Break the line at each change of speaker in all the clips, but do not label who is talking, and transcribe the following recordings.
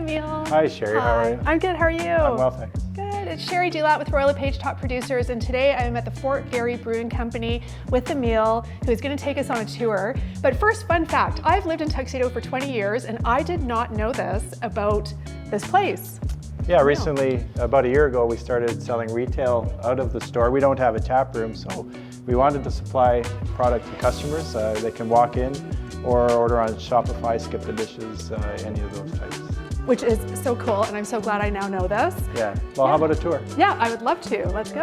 Emile.
Hi, Sherry.
Hi.
How are you?
I'm good. How are you?
I'm well, thanks.
Good. It's Sherry Dulat with Royal LePage Top Producers, and today I'm at the Fort Garry Brewing Company with Emile, who's going to take us on a tour. But first, fun fact, I've lived in Tuxedo for 20 years, and I did not know this about this place.
Yeah, recently, about a year ago, we started selling retail out of the store. We don't have a tap room, so we wanted to supply product to customers. They can walk in or order on Shopify, Skip the Dishes, any of those types.
Which is so cool, and I'm so glad I now know this.
Yeah. Well, how about a tour?
Yeah, I would love to. Let's go.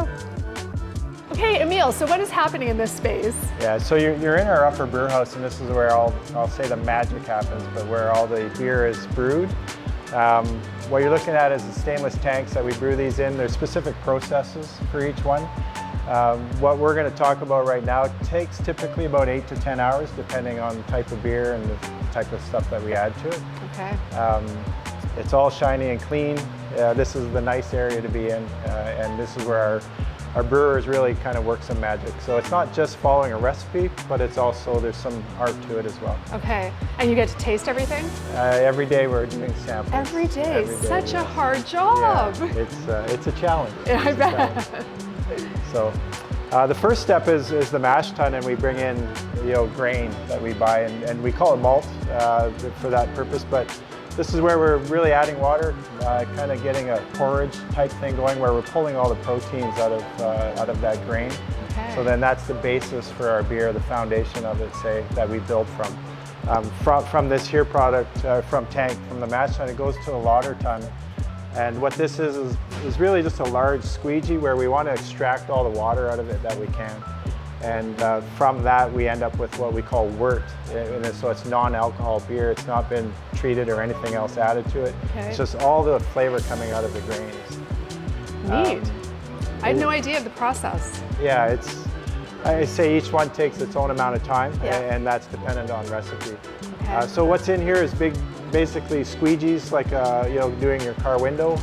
Okay, Emile, so what is happening in this space?
Yeah, so you're in our upper brew house, and this is where I'll say the magic happens, but where all the beer is brewed. What you're looking at is the stainless tanks that we brew these in. There's specific processes for each one. What we're going to talk about right now takes typically about 8 to 10 hours, depending on the type of beer and the type of stuff that we add to it.
Okay.
It's all shiny and clean. This is the nice area to be in, and this is where our brewers really kind of work some magic. So it's not just following a recipe, but it's also, there's some art to it as well.
Okay, and you get to taste everything?
Every day we're doing samples.
Every day, such a hard job.
Yeah, it's a challenge.
Yeah, I bet.
So the first step is the mash tun, and we bring in grain that we buy, and we call it malt for that purpose. But this is where we're really adding water, kind of getting a porridge type thing going, where we're pulling all the proteins out of that grain.
Okay.
So then that's the basis for our beer, the foundation of it, say, that we build from. From this here product, from the mash tun, it goes to a lauter tun. And what this is really just a large squeegee where we want to extract all the water out of it that we can. And from that, we end up with what we call wort. So it's non-alcohol beer. It's not been treated or anything else added to it.
Okay.
It's just all the flavor coming out of the grains.
Neat. I had no idea of the process.
Yeah, I say each one takes its own amount of time,
Yeah.
and that's dependent on recipe.
Okay.
So what's in here is basically squeegees, like doing your car window,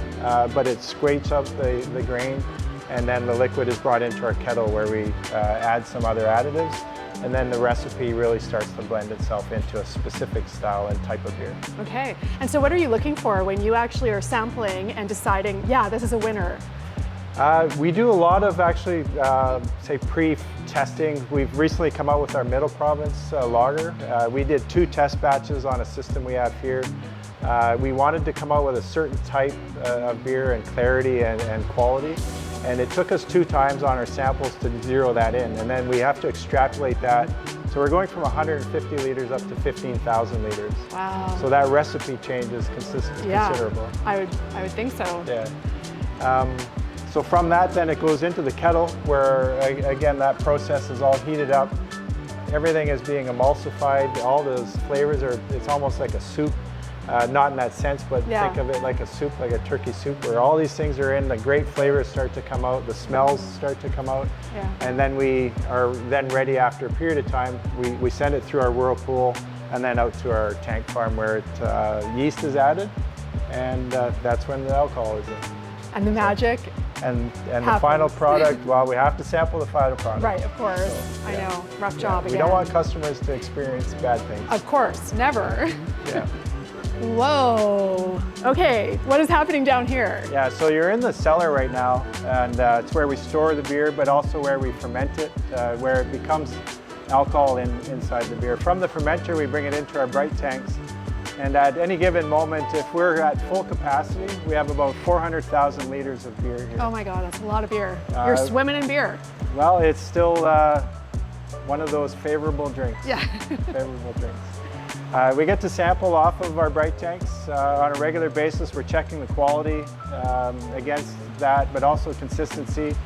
but it scrapes up the grain, and then the liquid is brought into our kettle where we add some other additives, and then the recipe really starts to blend itself into a specific style and type of beer.
Okay, and so what are you looking for when you actually are sampling and deciding, yeah, this is a winner?
We do a lot of actually, say, pre-testing. We've recently come out with our Middle Province lager. We did 2 test batches on a system we have here. We wanted to come out with a certain type of beer and clarity and quality. And it took us 2 times on our samples to zero that in. And then we have to extrapolate that. So we're going from 150 liters up to 15,000 liters.
Wow.
So that recipe change is considerable.
I would think so.
Yeah. So from that, then it goes into the kettle where, again, that process is all heated up. Everything is being emulsified. All those flavors it's almost like a soup. Not in that sense, but think of it like a soup, like a turkey soup, where all these things are in, the great flavors start to come out, the smells start to come out.
Yeah.
And then we are then ready after a period of time. We send it through our whirlpool and then out to our tank farm where yeast is added, and that's when the alcohol is in.
And the magic
And
happens.
the final product, well, we have to sample the final product.
Right, of course.
So,
I know, rough job again.
We don't want customers to experience bad things.
Of course, never.
Yeah.
Whoa. Okay, what is happening down here?
Yeah, so you're in the cellar right now, and it's where we store the beer, but also where we ferment it, where it becomes alcohol inside the beer. From the fermenter, we bring it into our bright tanks, and at any given moment, if we're at full capacity, we have about 400,000 liters of beer here.
Oh my God, that's a lot of beer. You're swimming in beer.
Well, it's still one of those favorable drinks.
Yeah.
Favorable drinks. We get to sample off of our bright tanks on a regular basis. We're checking the quality against that, but also consistency.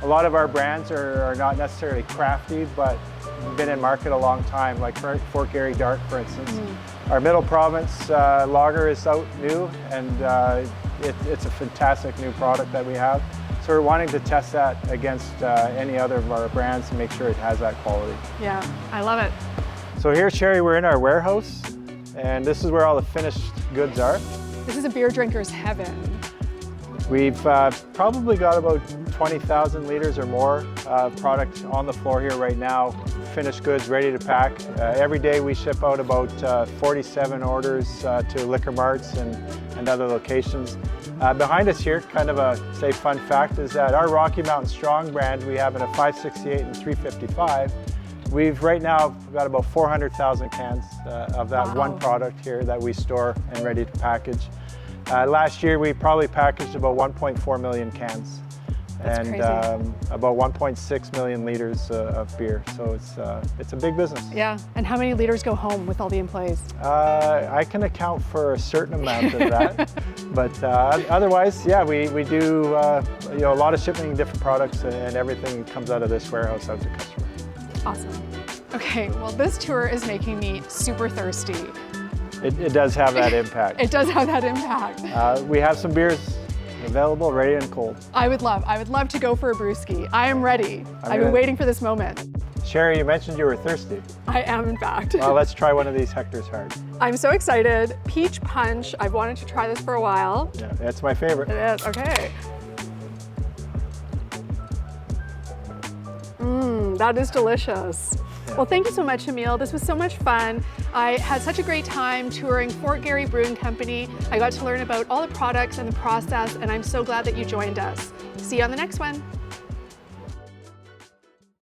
A lot of our brands are not necessarily crafty, but been in market a long time, like Fort Garry Dark, for instance. Our Middle Province lager is out new, and it's a fantastic new product that we have. So we're wanting to test that against any other of our brands and make sure it has that quality.
Yeah, I love it.
So here, Sherry, we're in our warehouse, and this is where all the finished goods are.
This is a beer drinker's heaven.
We've probably got about 20,000 liters or more of product on the floor here right now, finished goods ready to pack. Every day we ship out about 47 orders to liquor marts and other locations. Behind us here, kind of a fun fact, is that our Rocky Mountain Strong brand we have in a 568 and 355. We've right now got about 400,000 cans of that one product here that we store and ready to package. Last year we probably packaged about 1.4 million cans.
That's
and
crazy.
about 1.6 million liters of beer. So it's a big business.
Yeah, and how many liters go home with all the employees?
I can account for a certain amount of that, but otherwise, yeah, we do a lot of shipping different products, and everything comes out of this warehouse out to customers.
Awesome. Okay, well this tour is making me super thirsty.
It does have that impact.
It does have that impact.
We have some beers available, ready and cold.
I would love to go for a brewski. I am ready. I've been waiting for this moment.
Sherry, you mentioned you were thirsty.
I am, in fact.
Well, let's try one of these Hector's Hard.
I'm so excited. Peach punch. I've wanted to try this for a while.
Yeah, that's my favorite.
It is, okay. That is delicious. Well, thank you so much, Emile. This was so much fun. I had such a great time touring Fort Garry Brewing Company. I got to learn about all the products and the process, and I'm so glad that you joined us. See you on the next one.